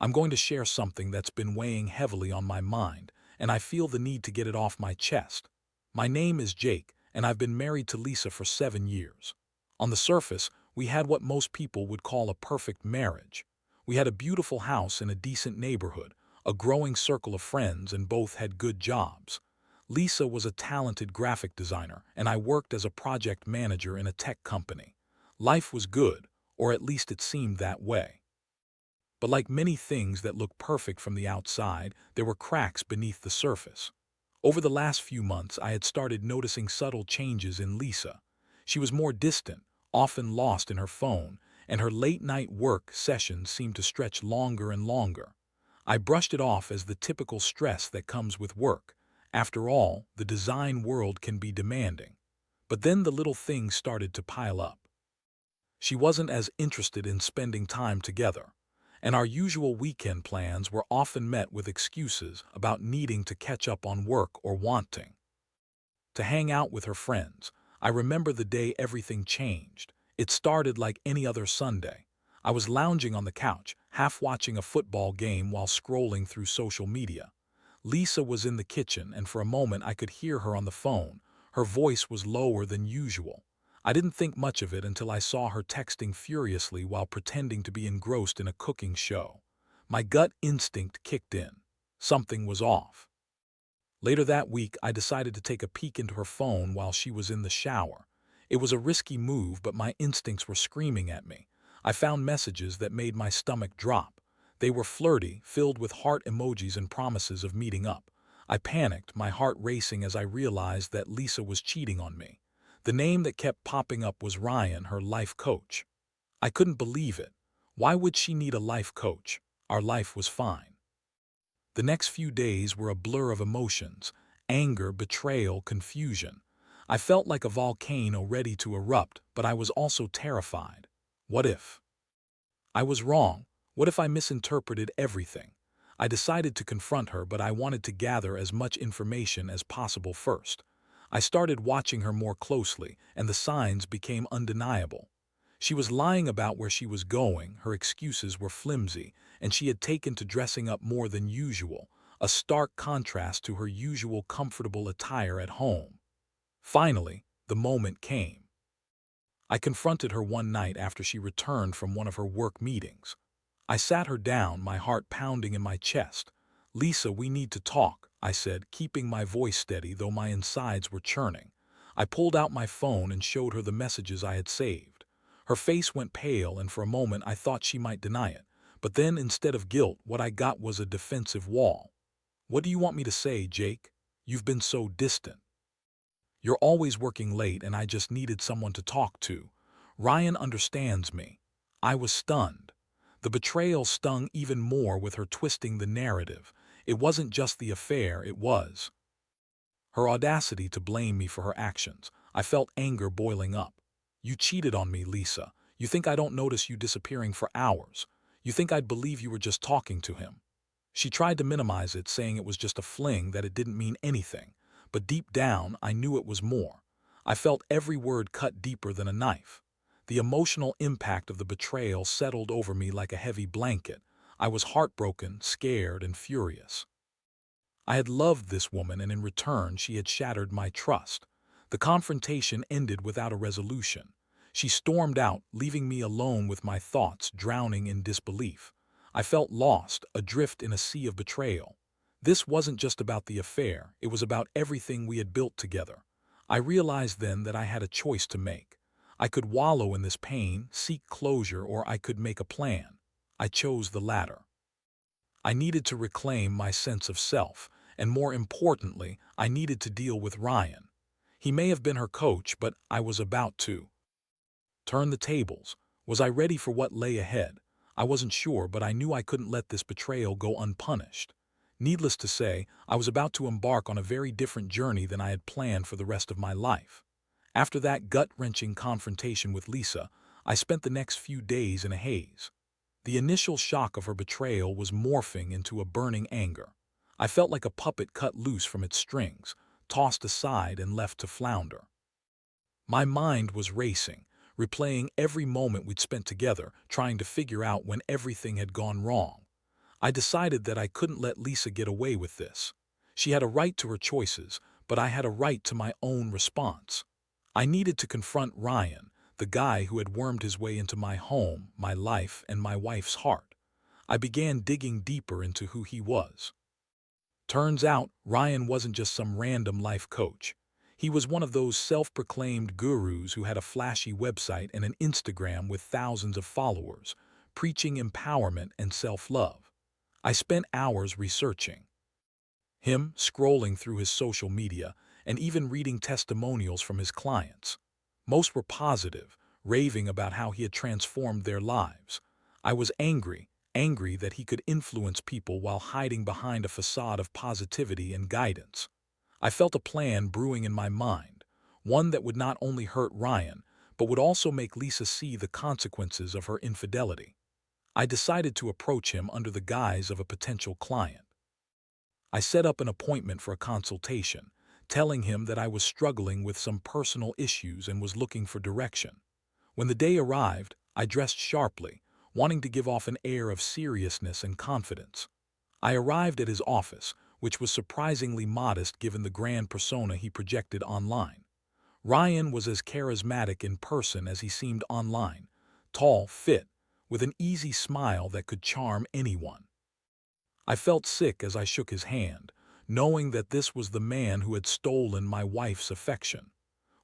I'm going to share something that's been weighing heavily on my mind, and I feel the need to get it off my chest. My name is Jake, and I've been married to Lisa for 7 years. On the surface, we had what most people would call a perfect marriage. We had a beautiful house in a decent neighborhood, a growing circle of friends, and both had good jobs. Lisa was a talented graphic designer, and I worked as a project manager in a tech company. Life was good, or at least it seemed that way. But like many things that look perfect from the outside, there were cracks beneath the surface. Over the last few months, I had started noticing subtle changes in Lisa. She was more distant, often lost in her phone, and her late-night work sessions seemed to stretch longer and longer. I brushed it off as the typical stress that comes with work. After all, the design world can be demanding. But then the little things started to pile up. She wasn't as interested in spending time together, and our usual weekend plans were often met with excuses about needing to catch up on work or wanting to hang out with her friends. I remember the day everything changed. It started like any other Sunday. I was lounging on the couch, half watching a football game while scrolling through social media. Lisa was in the kitchen, and for a moment I could hear her on the phone. Her voice was lower than usual. I didn't think much of it until I saw her texting furiously while pretending to be engrossed in a cooking show. My gut instinct kicked in. Something was off. Later that week, I decided to take a peek into her phone while she was in the shower. It was a risky move, but my instincts were screaming at me. I found messages that made my stomach drop. They were flirty, filled with heart emojis and promises of meeting up. I panicked, my heart racing as I realized that Lisa was cheating on me. The name that kept popping up was Ryan, her life coach. I couldn't believe it. Why would she need a life coach? Our life was fine. The next few days were a blur of emotions: anger, betrayal, confusion. I felt like a volcano ready to erupt, but I was also terrified. What if I was wrong? What if I misinterpreted everything? I decided to confront her, but I wanted to gather as much information as possible first. I started watching her more closely, and the signs became undeniable. She was lying about where she was going, her excuses were flimsy, and she had taken to dressing up more than usual, a stark contrast to her usual comfortable attire at home. Finally, the moment came. I confronted her one night after she returned from one of her work meetings. I sat her down, my heart pounding in my chest. "Lisa, we need to talk," I said, keeping my voice steady though my insides were churning. I pulled out my phone and showed her the messages I had saved. Her face went pale, and for a moment I thought she might deny it. But then, instead of guilt, what I got was a defensive wall. "What do you want me to say, Jake? You've been so distant. You're always working late, and I just needed someone to talk to. Ryan understands me." I was stunned. The betrayal stung even more with her twisting the narrative. It wasn't just the affair, it was her audacity to blame me for her actions. I felt anger boiling up. "You cheated on me, Lisa. You think I don't notice you disappearing for hours? You think I'd believe you were just talking to him?" She tried to minimize it, saying it was just a fling, that it didn't mean anything. But deep down, I knew it was more. I felt every word cut deeper than a knife. The emotional impact of the betrayal settled over me like a heavy blanket. I was heartbroken, scared, and furious. I had loved this woman, and in return she had shattered my trust. The confrontation ended without a resolution. She stormed out, leaving me alone with my thoughts drowning in disbelief. I felt lost, adrift in a sea of betrayal. This wasn't just about the affair, it was about everything we had built together. I realized then that I had a choice to make. I could wallow in this pain, seek closure, or I could make a plan. I chose the latter. I needed to reclaim my sense of self, and more importantly, I needed to deal with Ryan. He may have been her coach, but I was about to turn the tables. Was I ready for what lay ahead? I wasn't sure, but I knew I couldn't let this betrayal go unpunished. Needless to say, I was about to embark on a very different journey than I had planned for the rest of my life. After that gut-wrenching confrontation with Lisa, I spent the next few days in a haze. The initial shock of her betrayal was morphing into a burning anger. I felt like a puppet cut loose from its strings, tossed aside and left to flounder. My mind was racing, replaying every moment we'd spent together, trying to figure out when everything had gone wrong. I decided that I couldn't let Lisa get away with this. She had a right to her choices, but I had a right to my own response. I needed to confront Ryan, the guy who had wormed his way into my home, my life, and my wife's heart. I began digging deeper into who he was. Turns out, Ryan wasn't just some random life coach. He was one of those self-proclaimed gurus who had a flashy website and an Instagram with thousands of followers, preaching empowerment and self-love. I spent hours researching him, scrolling through his social media, and even reading testimonials from his clients. Most were positive, raving about how he had transformed their lives. I was angry that he could influence people while hiding behind a facade of positivity and guidance. I felt a plan brewing in my mind, one that would not only hurt Ryan, but would also make Lisa see the consequences of her infidelity. I decided to approach him under the guise of a potential client. I set up an appointment for a consultation, telling him that I was struggling with some personal issues and was looking for direction. When the day arrived, I dressed sharply, wanting to give off an air of seriousness and confidence. I arrived at his office, which was surprisingly modest given the grand persona he projected online. Ryan was as charismatic in person as he seemed online, tall, fit, with an easy smile that could charm anyone. I felt sick as I shook his hand, knowing that this was the man who had stolen my wife's affection.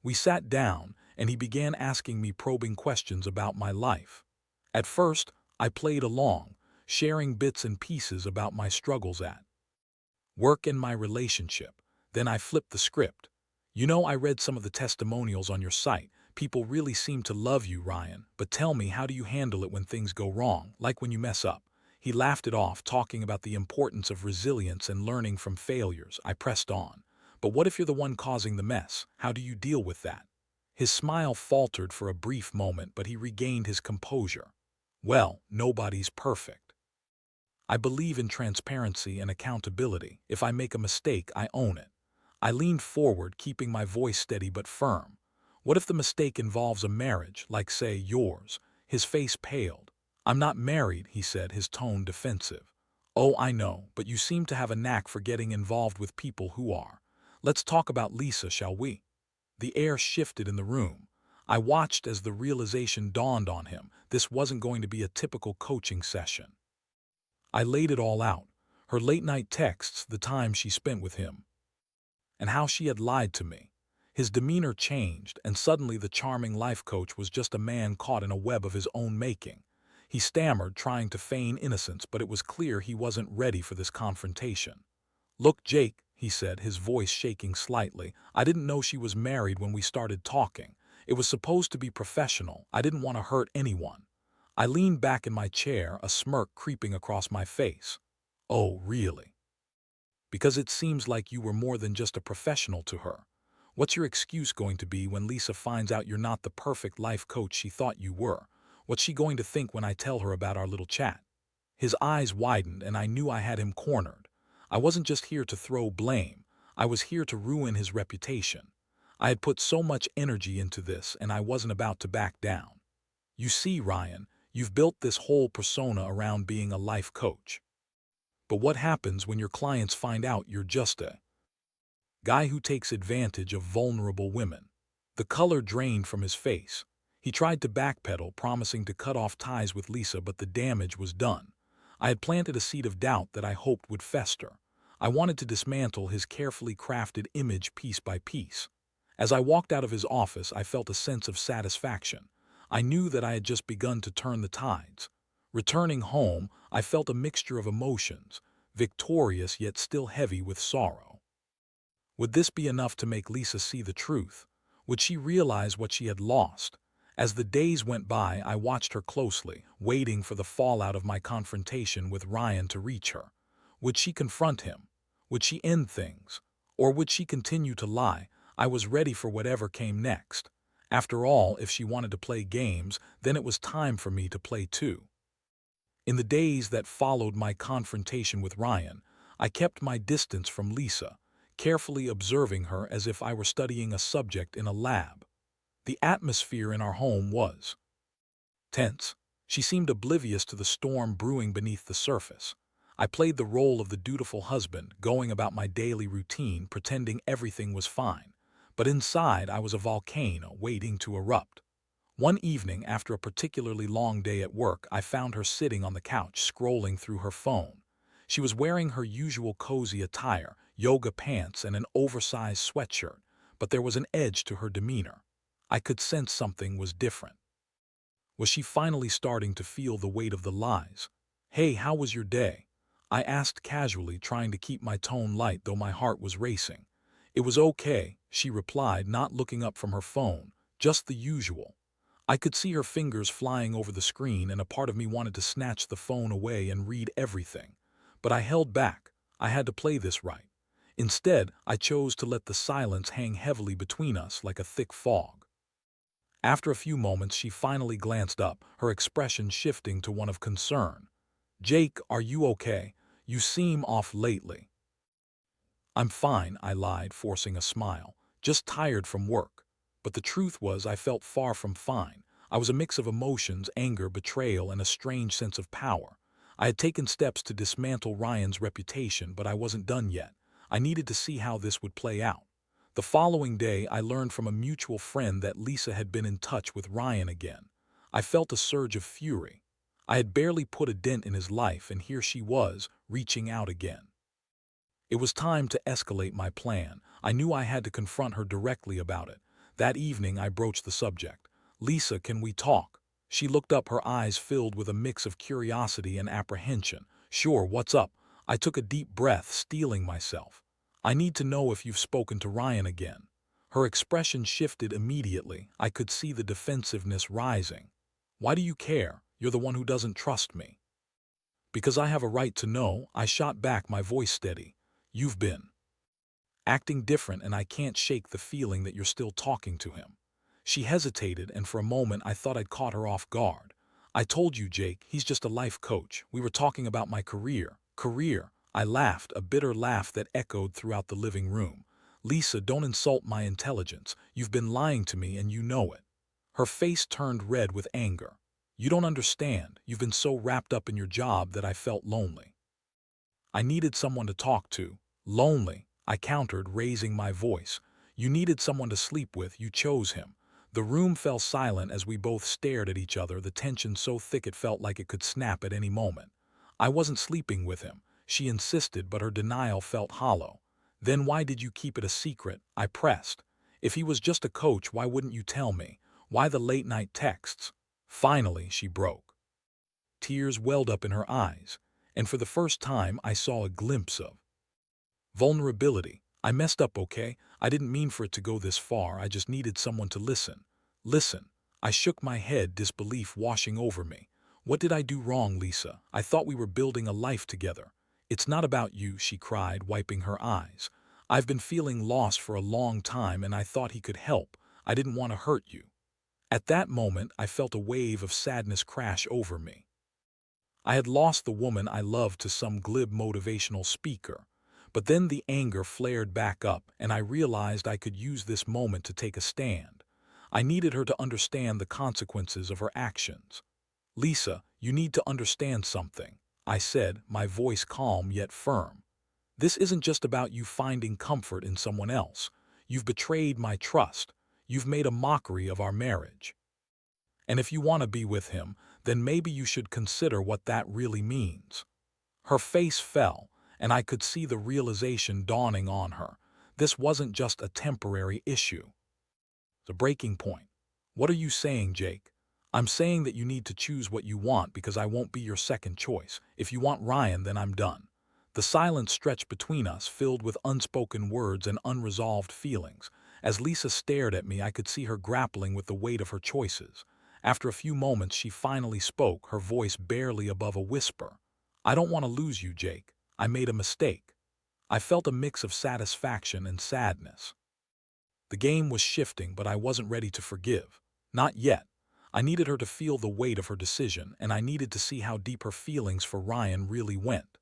We sat down, and he began asking me probing questions about my life. At first, I played along, sharing bits and pieces about my struggles at work and my relationship. Then I flipped the script. You know, I read some of the testimonials on your site. People really seem to love you, Ryan, but tell me, how do you handle it when things go wrong, like when you mess up? He laughed it off, talking about the importance of resilience and learning from failures. I pressed on. But what if you're the one causing the mess? How do you deal with that? His smile faltered for a brief moment, but he regained his composure. Well, nobody's perfect. I believe in transparency and accountability. If I make a mistake, I own it. I leaned forward, keeping my voice steady but firm. What if the mistake involves a marriage, like, say, yours? His face paled. I'm not married, he said, his tone defensive. Oh, I know, but you seem to have a knack for getting involved with people who are. Let's talk about Lisa, shall we? The air shifted in the room. I watched as the realization dawned on him. This wasn't going to be a typical coaching session. I laid it all out. Her late-night texts, the time she spent with him, and how she had lied to me. His demeanor changed, and suddenly the charming life coach was just a man caught in a web of his own making. He stammered, trying to feign innocence, but it was clear he wasn't ready for this confrontation. Look, Jake, he said, his voice shaking slightly, I didn't know she was married when we started talking. It was supposed to be professional. I didn't want to hurt anyone. I leaned back in my chair, a smirk creeping across my face. Oh, really? Because it seems like you were more than just a professional to her. What's your excuse going to be when Lisa finds out you're not the perfect life coach she thought you were? What's she going to think when I tell her about our little chat? His eyes widened, and I knew I had him cornered. I wasn't just here to throw blame. I was here to ruin his reputation. I had put so much energy into this, and I wasn't about to back down. You see, Ryan, you've built this whole persona around being a life coach. But what happens when your clients find out you're just a guy who takes advantage of vulnerable women? The color drained from his face. He tried to backpedal, promising to cut off ties with Lisa, but the damage was done. I had planted a seed of doubt that I hoped would fester. I wanted to dismantle his carefully crafted image piece by piece. As I walked out of his office, I felt a sense of satisfaction. I knew that I had just begun to turn the tides. Returning home, I felt a mixture of emotions, victorious yet still heavy with sorrow. Would this be enough to make Lisa see the truth? Would she realize what she had lost? As the days went by, I watched her closely, waiting for the fallout of my confrontation with Ryan to reach her. Would she confront him? Would she end things? Or would she continue to lie? I was ready for whatever came next. After all, if she wanted to play games, then it was time for me to play too. In the days that followed my confrontation with Ryan, I kept my distance from Lisa, carefully observing her as if I were studying a subject in a lab. The atmosphere in our home was tense. She seemed oblivious to the storm brewing beneath the surface. I played the role of the dutiful husband, going about my daily routine, pretending everything was fine. But inside, I was a volcano waiting to erupt. One evening, after a particularly long day at work, I found her sitting on the couch, scrolling through her phone. She was wearing her usual cozy attire, yoga pants and an oversized sweatshirt, but there was an edge to her demeanor. I could sense something was different. Was she finally starting to feel the weight of the lies? "Hey, how was your day?" I asked casually, trying to keep my tone light though my heart was racing. "It was okay," she replied, not looking up from her phone, "just the usual." I could see her fingers flying over the screen, and a part of me wanted to snatch the phone away and read everything. But I held back. I had to play this right. Instead, I chose to let the silence hang heavily between us like a thick fog. After a few moments, she finally glanced up, her expression shifting to one of concern. "Jake, are you okay? You seem off lately." "I'm fine," I lied, forcing a smile. "Just tired from work." But the truth was, I felt far from fine. I was a mix of emotions, anger, betrayal, and a strange sense of power. I had taken steps to dismantle Ryan's reputation, but I wasn't done yet. I needed to see how this would play out. The following day, I learned from a mutual friend that Lisa had been in touch with Ryan again. I felt a surge of fury. I had barely put a dent in his life, and here she was, reaching out again. It was time to escalate my plan. I knew I had to confront her directly about it. That evening, I broached the subject. "Lisa, can we talk?" She looked up, her eyes filled with a mix of curiosity and apprehension. "Sure, what's up?" I took a deep breath, steeling myself. "I need to know if you've spoken to Ryan again." Her expression shifted immediately. I could see the defensiveness rising. "Why do you care? You're the one who doesn't trust me." "Because I have a right to know," I shot back, my voice steady. "You've been acting different, and I can't shake the feeling that you're still talking to him." She hesitated, and for a moment I thought I'd caught her off guard. "I told you, Jake, he's just a life coach. We were talking about my career." "Career?" I laughed, a bitter laugh that echoed throughout the living room. "Lisa, don't insult my intelligence. You've been lying to me, and you know it." Her face turned red with anger. "You don't understand. You've been so wrapped up in your job that I felt lonely. I needed someone to talk to." "Lonely," I countered, raising my voice. "You needed someone to sleep with. You chose him." The room fell silent as we both stared at each other, the tension so thick it felt like it could snap at any moment. "I wasn't sleeping with him," she insisted, but her denial felt hollow. "Then why did you keep it a secret?" I pressed. "If he was just a coach, why wouldn't you tell me? Why the late-night texts?" Finally, she broke. Tears welled up in her eyes, and for the first time I saw a glimpse of vulnerability. "I messed up, okay? I didn't mean for it to go this far. I just needed someone to listen." "Listen?" I shook my head, disbelief washing over me. "What did I do wrong, Lisa? I thought we were building a life together." "It's not about you," she cried, wiping her eyes. "I've been feeling lost for a long time, and I thought he could help. I didn't want to hurt you." At that moment, I felt a wave of sadness crash over me. I had lost the woman I loved to some glib motivational speaker. But then the anger flared back up, and I realized I could use this moment to take a stand. I needed her to understand the consequences of her actions. "Lisa, you need to understand something," I said, my voice calm yet firm. "This isn't just about you finding comfort in someone else. You've betrayed my trust. You've made a mockery of our marriage. And if you want to be with him, then maybe you should consider what that really means." Her face fell, and I could see the realization dawning on her. This wasn't just a temporary issue. The breaking point. "What are you saying, Jake?" "I'm saying that you need to choose what you want, because I won't be your second choice. If you want Ryan, then I'm done." The silence stretched between us, filled with unspoken words and unresolved feelings. As Lisa stared at me, I could see her grappling with the weight of her choices. After a few moments, she finally spoke, her voice barely above a whisper. "I don't want to lose you, Jake. I made a mistake." I felt a mix of satisfaction and sadness. The game was shifting, but I wasn't ready to forgive. Not yet. I needed her to feel the weight of her decision, and I needed to see how deep her feelings for Ryan really went.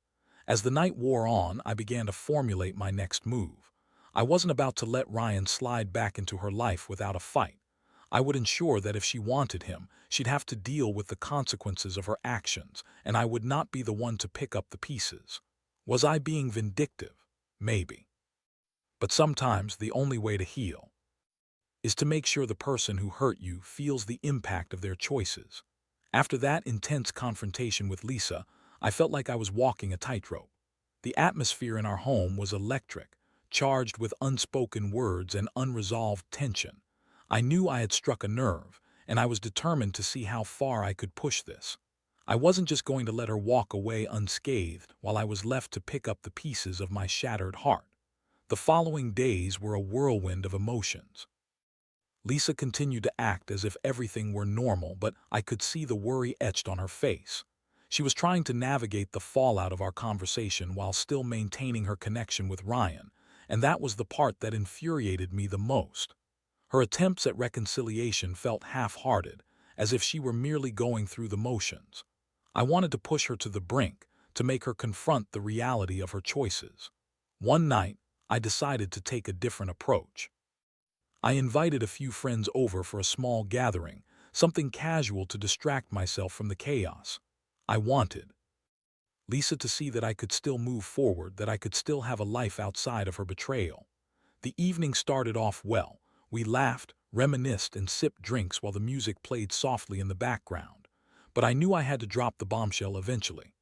As the night wore on, I began to formulate my next move. I wasn't about to let Ryan slide back into her life without a fight. I would ensure that if she wanted him, she'd have to deal with the consequences of her actions, and I would not be the one to pick up the pieces. Was I being vindictive? Maybe. But sometimes the only way to heal is to make sure the person who hurt you feels the impact of their choices. After that intense confrontation with Lisa, I felt like I was walking a tightrope. The atmosphere in our home was electric, charged with unspoken words and unresolved tension. I knew I had struck a nerve, and I was determined to see how far I could push this. I wasn't just going to let her walk away unscathed while I was left to pick up the pieces of my shattered heart. The following days were a whirlwind of emotions. Lisa continued to act as if everything were normal, but I could see the worry etched on her face. She was trying to navigate the fallout of our conversation while still maintaining her connection with Ryan, and that was the part that infuriated me the most. Her attempts at reconciliation felt half-hearted, as if she were merely going through the motions. I wanted to push her to the brink, to make her confront the reality of her choices. One night, I decided to take a different approach. I invited a few friends over for a small gathering, something casual to distract myself from the chaos. I wanted Lisa to see that I could still move forward, that I could still have a life outside of her betrayal. The evening started off well. We laughed, reminisced, and sipped drinks while the music played softly in the background. But I knew I had to drop the bombshell eventually.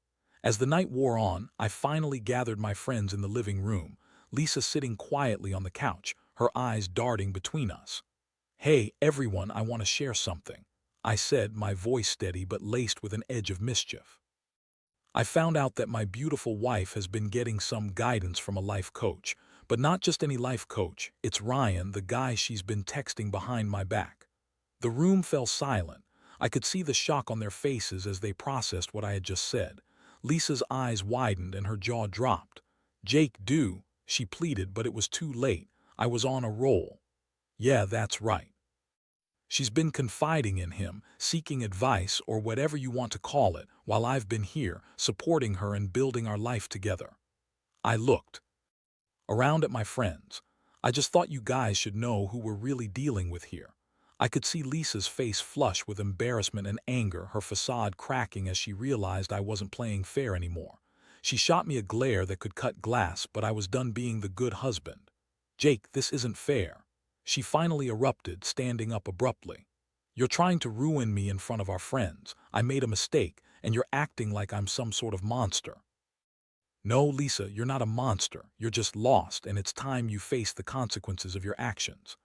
As the night wore on, I finally gathered my friends in the living room, Lisa sitting quietly on the couch, her eyes darting between us. "Hey, everyone, I want to share something," I said, my voice steady but laced with an edge of mischief. I found out that my beautiful wife has been getting some guidance from a life coach, but not just any life coach. It's Ryan, the guy she's been texting behind my back. The room fell silent. I could see the shock on their faces as they processed what I had just said. Lisa's eyes widened and her jaw dropped. "Jake, she pleaded, but it was too late. I was on a roll. "Yeah, that's right. She's been confiding in him, seeking advice or whatever you want to call it, while I've been here, supporting her and building our life together." I looked around at my friends. I just thought you guys should know who we're really dealing with here. I could see Lisa's face flush with embarrassment and anger, her facade cracking as she realized I wasn't playing fair anymore. She shot me a glare that could cut glass, but I was done being the good husband. "Jake, this isn't fair," she finally erupted, standing up abruptly. "You're trying to ruin me in front of our friends. I made a mistake, and you're acting like I'm some sort of monster." "No, Lisa, you're not a monster. You're just lost, and it's time you face the consequences of your actions."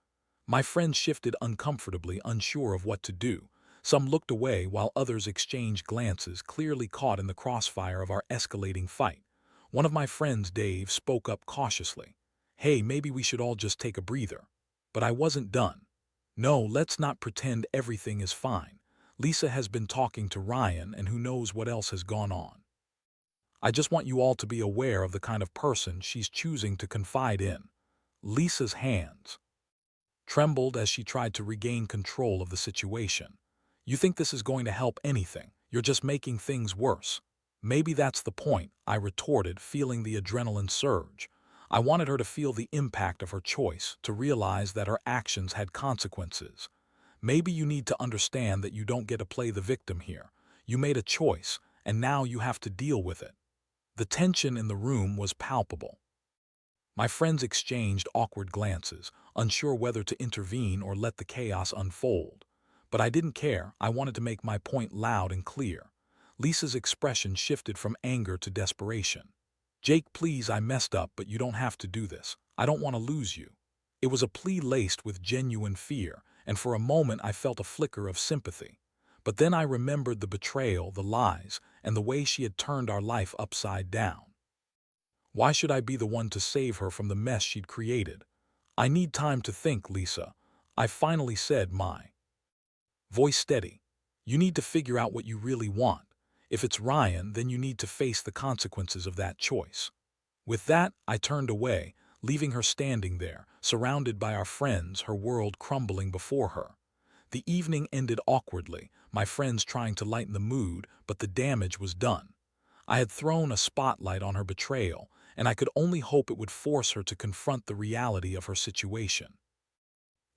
My friends shifted uncomfortably, unsure of what to do. Some looked away while others exchanged glances, clearly caught in the crossfire of our escalating fight. One of my friends, Dave, spoke up cautiously. "Hey, maybe we should all just take a breather." But I wasn't done. "No, let's not pretend everything is fine. Lisa has been talking to Ryan, and who knows what else has gone on. I just want you all to be aware of the kind of person she's choosing to confide in." Lisa's hands trembled as she tried to regain control of the situation. "You think this is going to help anything? You're just making things worse." "Maybe that's the point," I retorted, feeling the adrenaline surge. I wanted her to feel the impact of her choice, to realize that her actions had consequences. "Maybe you need to understand that you don't get to play the victim here. You made a choice, and now you have to deal with it." The tension in the room was palpable. My friends exchanged awkward glances, unsure whether to intervene or let the chaos unfold. But I didn't care. I wanted to make my point loud and clear. Lisa's expression shifted from anger to desperation. "Jake, please, I messed up, but you don't have to do this. I don't want to lose you." It was a plea laced with genuine fear, and for a moment I felt a flicker of sympathy. But then I remembered the betrayal, the lies, and the way she had turned our life upside down. Why should I be the one to save her from the mess she'd created? "I need time to think, Lisa," I finally said, my voice steady. "You need to figure out what you really want. If it's Ryan, then you need to face the consequences of that choice." With that, I turned away, leaving her standing there, surrounded by our friends, her world crumbling before her. The evening ended awkwardly, my friends trying to lighten the mood, but the damage was done. I had thrown a spotlight on her betrayal, and I could only hope it would force her to confront the reality of her situation.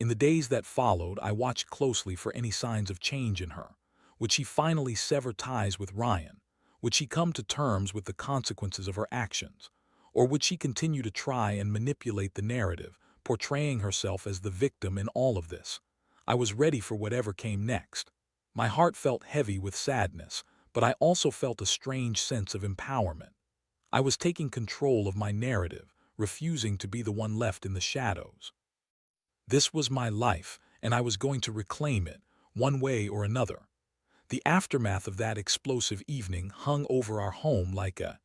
In the days that followed, I watched closely for any signs of change in her. Would she finally sever ties with Ryan? Would she come to terms with the consequences of her actions? Or would she continue to try and manipulate the narrative, portraying herself as the victim in all of this? I was ready for whatever came next. My heart felt heavy with sadness, but I also felt a strange sense of empowerment. I was taking control of my narrative, refusing to be the one left in the shadows. This was my life, and I was going to reclaim it, one way or another. The aftermath of that explosive evening hung over our home like a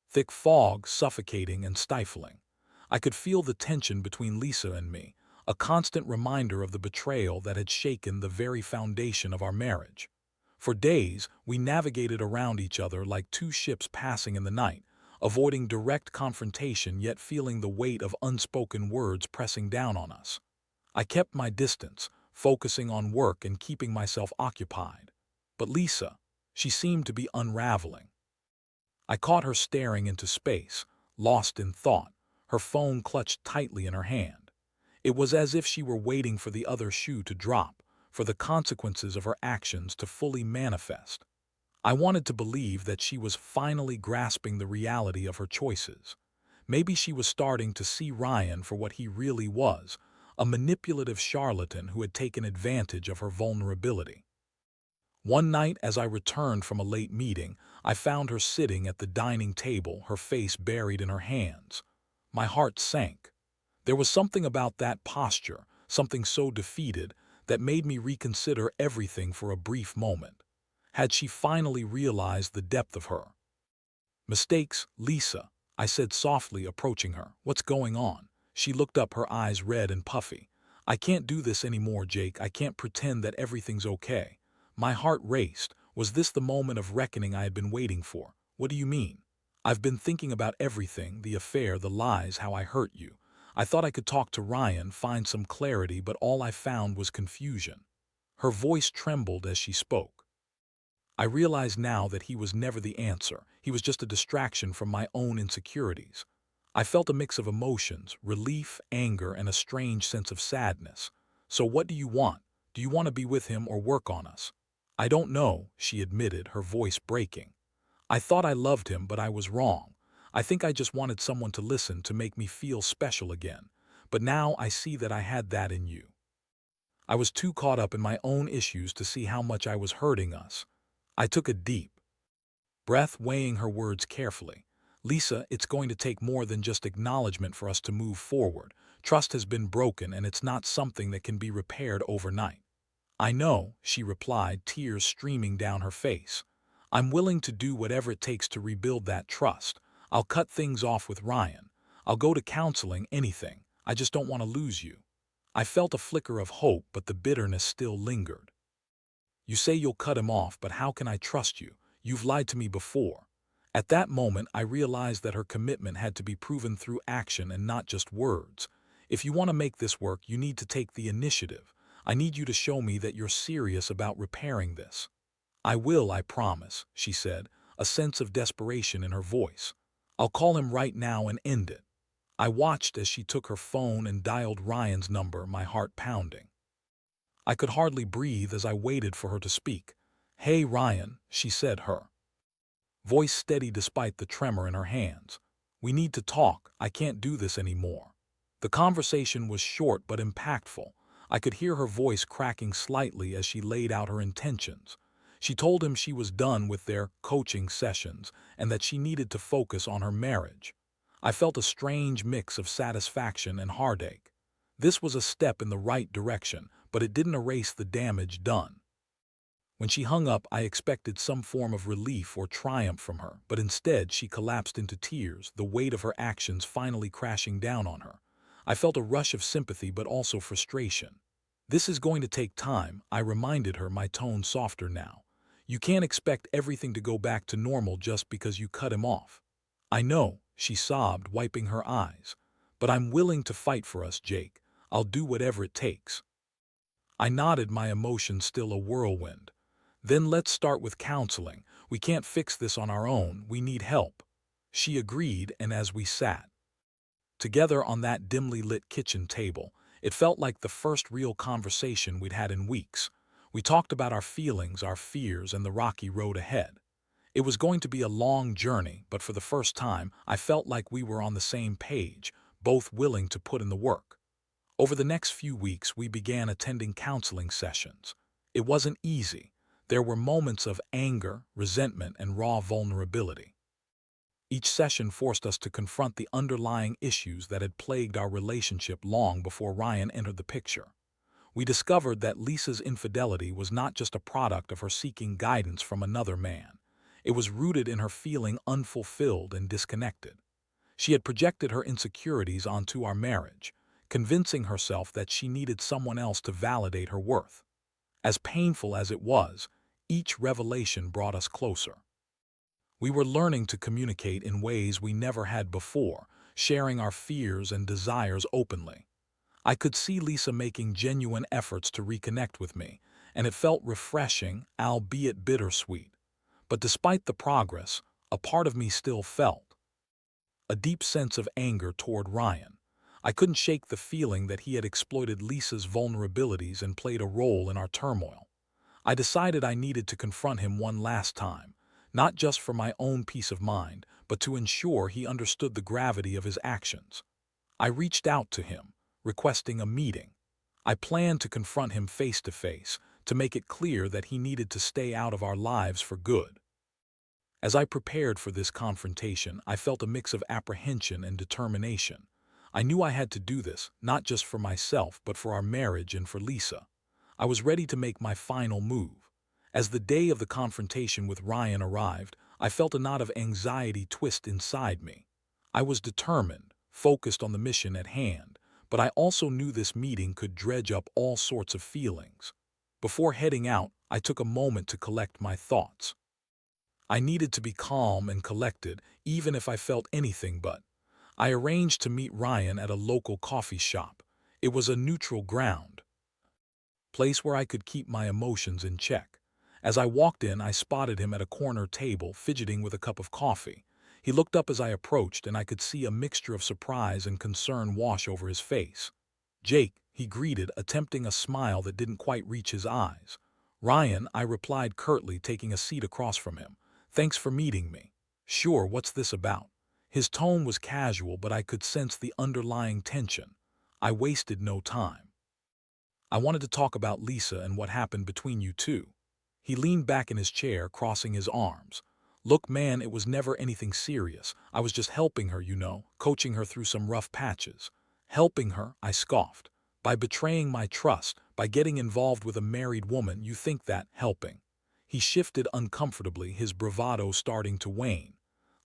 thick fog, suffocating and stifling. I could feel the tension between Lisa and me, a constant reminder of the betrayal that had shaken the very foundation of our marriage. For days, we navigated around each other like two ships passing in the night, avoiding direct confrontation yet feeling the weight of unspoken words pressing down on us. I kept my distance, focusing on work and keeping myself occupied. But Lisa, she seemed to be unraveling. I caught her staring into space, lost in thought, her phone clutched tightly in her hand. It was as if she were waiting for the other shoe to drop, for the consequences of her actions to fully manifest. I wanted to believe that she was finally grasping the reality of her choices. Maybe she was starting to see Ryan for what he really was, a manipulative charlatan who had taken advantage of her vulnerability. One night, as I returned from a late meeting, I found her sitting at the dining table, her face buried in her hands. My heart sank. There was something about that posture, something so defeated, that made me reconsider everything for a brief moment. Had she finally realized the depth of her mistakes? Lisa, I said softly, approaching her. What's going on? She looked up, her eyes red and puffy. I can't do this anymore, Jake. I can't pretend that everything's okay. My heart raced. Was this the moment of reckoning I had been waiting for? What do you mean? I've been thinking about everything, the affair, the lies, how I hurt you. I thought I could talk to Ryan, find some clarity, but all I found was confusion. Her voice trembled as she spoke. I realized now that he was never the answer. He was just a distraction from my own insecurities. I felt a mix of emotions, relief, anger, and a strange sense of sadness. So what do you want? Do you want to be with him or work on us? I don't know, she admitted, her voice breaking. I thought I loved him, but I was wrong. I think I just wanted someone to listen, to make me feel special again. But now I see that I had that in you. I was too caught up in my own issues to see how much I was hurting us. I took a deep breath, weighing her words carefully. Lisa, it's going to take more than just acknowledgement for us to move forward. Trust has been broken, and it's not something that can be repaired overnight. I know, she replied, tears streaming down her face. I'm willing to do whatever it takes to rebuild that trust. I'll cut things off with Ryan. I'll go to counseling, anything. I just don't want to lose you. I felt a flicker of hope, but the bitterness still lingered. You say you'll cut him off, but how can I trust you? You've lied to me before. At that moment, I realized that her commitment had to be proven through action and not just words. If you want to make this work, you need to take the initiative. I need you to show me that you're serious about repairing this. I will, I promise, she said, a sense of desperation in her voice. I'll call him right now and end it. I watched as she took her phone and dialed Ryan's number, my heart pounding. I could hardly breathe as I waited for her to speak. Hey, Ryan, she said, her voice steady despite the tremor in her hands. We need to talk. I can't do this anymore. The conversation was short but impactful. I could hear her voice cracking slightly as she laid out her intentions. She told him she was done with their coaching sessions and that she needed to focus on her marriage. I felt a strange mix of satisfaction and heartache. This was a step in the right direction, but it didn't erase the damage done. When she hung up, I expected some form of relief or triumph from her, but instead she collapsed into tears, the weight of her actions finally crashing down on her. I felt a rush of sympathy but also frustration. This is going to take time, I reminded her, my tone softer now. You can't expect everything to go back to normal just because you cut him off. I know, she sobbed, wiping her eyes. But I'm willing to fight for us, Jake. I'll do whatever it takes. I nodded, my emotions still a whirlwind. Then let's start with counseling. We can't fix this on our own. We need help. She agreed, and as we sat together on that dimly lit kitchen table, It felt like the first real conversation we'd had in weeks. We talked about our feelings, our fears, and the rocky road ahead. It was going to be a long journey, but for the first time, I felt like we were on the same page, both willing to put in the work. Over the next few weeks, we began attending counseling sessions. It wasn't easy. There were moments of anger, resentment, and raw vulnerability. Each session forced us to confront the underlying issues that had plagued our relationship long before Ryan entered the picture. We discovered that Lisa's infidelity was not just a product of her seeking guidance from another man. It was rooted in her feeling unfulfilled and disconnected. She had projected her insecurities onto our marriage, convincing herself that she needed someone else to validate her worth. As painful as it was, each revelation brought us closer. We were learning to communicate in ways we never had before, sharing our fears and desires openly. I could see Lisa making genuine efforts to reconnect with me, and it felt refreshing, albeit bittersweet. But despite the progress, a part of me still felt a deep sense of anger toward Ryan. I couldn't shake the feeling that he had exploited Lisa's vulnerabilities and played a role in our turmoil. I decided I needed to confront him one last time, not just for my own peace of mind, but to ensure he understood the gravity of his actions. I reached out to him, requesting a meeting. I planned to confront him face to face, to make it clear that he needed to stay out of our lives for good. As I prepared for this confrontation, I felt a mix of apprehension and determination. I knew I had to do this, not just for myself, but for our marriage and for Lisa. I was ready to make my final move. As the day of the confrontation with Ryan arrived, I felt a knot of anxiety twist inside me. I was determined, focused on the mission at hand, but I also knew this meeting could dredge up all sorts of feelings. Before heading out, I took a moment to collect my thoughts. I needed to be calm and collected, even if I felt anything but. I arranged to meet Ryan at a local coffee shop. It was a neutral ground, place where I could keep my emotions in check. As I walked in, I spotted him at a corner table, fidgeting with a cup of coffee. He looked up as I approached, and I could see a mixture of surprise and concern wash over his face. "Jake," he greeted, attempting a smile that didn't quite reach his eyes. "Ryan," I replied curtly, taking a seat across from him. "Thanks for meeting me." "Sure, what's this about?" His tone was casual, but I could sense the underlying tension. I wasted no time. "I wanted to talk about Lisa and what happened between you two." He leaned back in his chair, crossing his arms. "Look, man, it was never anything serious. I was just helping her, coaching her through some rough patches." "Helping her?" I scoffed. "By betraying my trust, by getting involved with a married woman, you think that helping?" He shifted uncomfortably, his bravado starting to wane.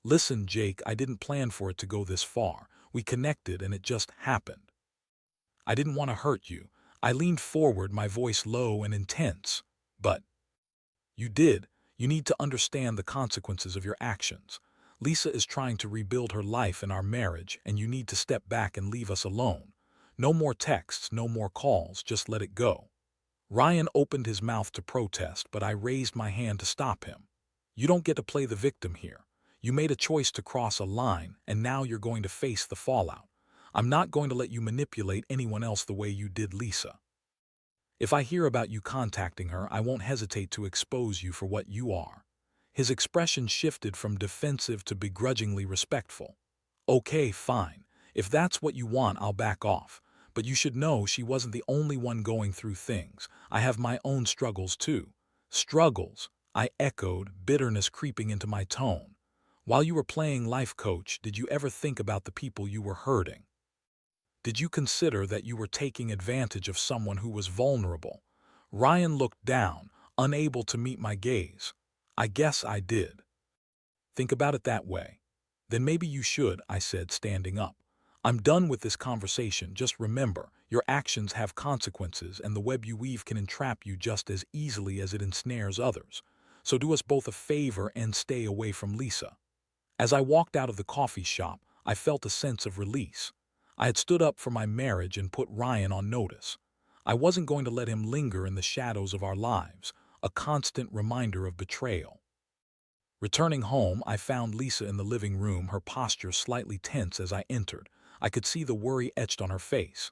"Listen, Jake, I didn't plan for it to go this far. We connected and it just happened. I didn't want to hurt you." I leaned forward, my voice low and intense. "But you did. You need to understand the consequences of your actions. Lisa is trying to rebuild her life and our marriage, and you need to step back and leave us alone. No more texts, no more calls, just let it go." Ryan opened his mouth to protest, but I raised my hand to stop him. "You don't get to play the victim here. You made a choice to cross a line, and now you're going to face the fallout. I'm not going to let you manipulate anyone else the way you did Lisa. If I hear about you contacting her, I won't hesitate to expose you for what you are." His expression shifted from defensive to begrudgingly respectful. "Okay, fine. If that's what you want, I'll back off. But you should know she wasn't the only one going through things. I have my own struggles too." "Struggles?" I echoed, bitterness creeping into my tone. "While you were playing life coach, did you ever think about the people you were hurting? Did you consider that you were taking advantage of someone who was vulnerable?" Ryan looked down, unable to meet my gaze. "I guess I did." "Think about it that way. Then maybe you should," I said, standing up. "I'm done with this conversation. Just remember, your actions have consequences, and the web you weave can entrap you just as easily as it ensnares others. So do us both a favor and stay away from Lisa." As I walked out of the coffee shop, I felt a sense of release. I had stood up for my marriage and put Ryan on notice. I wasn't going to let him linger in the shadows of our lives, a constant reminder of betrayal. Returning home, I found Lisa in the living room, her posture slightly tense as I entered. I could see the worry etched on her face.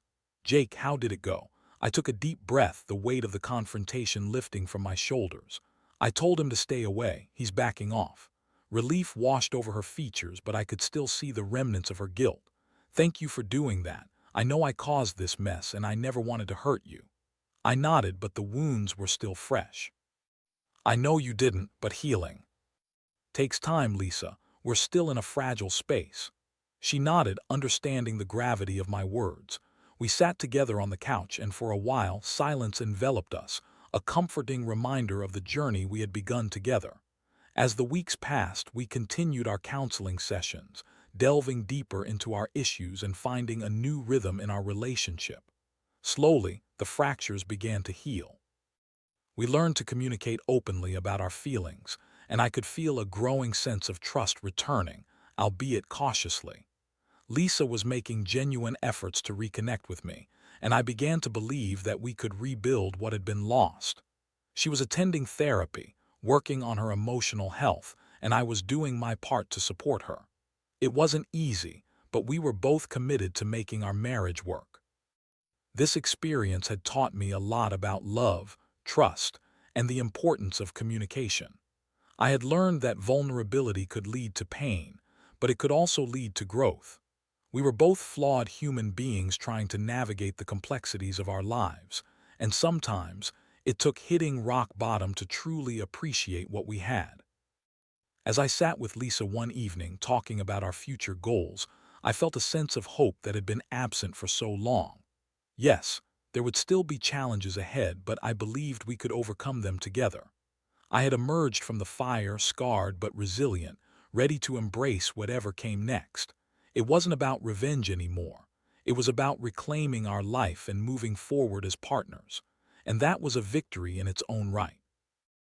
"Jake, how did it go?" I took a deep breath, the weight of the confrontation lifting from my shoulders. I told him to stay away. He's backing off. Relief washed over her features, but I could still see the remnants of her guilt. "Thank you for doing that. I know I caused this mess, and I never wanted to hurt you." I nodded, but the wounds were still fresh. "I know you didn't, but healing takes time, Lisa. We're still in a fragile space." She nodded, understanding the gravity of my words. We sat together on the couch, and for a while silence enveloped us, a comforting reminder of the journey we had begun together. As the weeks passed, we continued our counseling sessions, delving deeper into our issues and finding a new rhythm in our relationship. Slowly, the fractures began to heal. We learned to communicate openly about our feelings, and I could feel a growing sense of trust returning, albeit cautiously. Lisa was making genuine efforts to reconnect with me, and I began to believe that we could rebuild what had been lost. She was attending therapy, working on her emotional health, and I was doing my part to support her. It wasn't easy, but we were both committed to making our marriage work. This experience had taught me a lot about love, trust, and the importance of communication. I had learned that vulnerability could lead to pain, but it could also lead to growth. We were both flawed human beings trying to navigate the complexities of our lives, and sometimes it took hitting rock bottom to truly appreciate what we had. As I sat with Lisa one evening talking about our future goals, I felt a sense of hope that had been absent for so long. Yes, there would still be challenges ahead, but I believed we could overcome them together. I had emerged from the fire scarred but resilient, ready to embrace whatever came next. It wasn't about revenge anymore. It was about reclaiming our life and moving forward as partners. And that was a victory in its own right.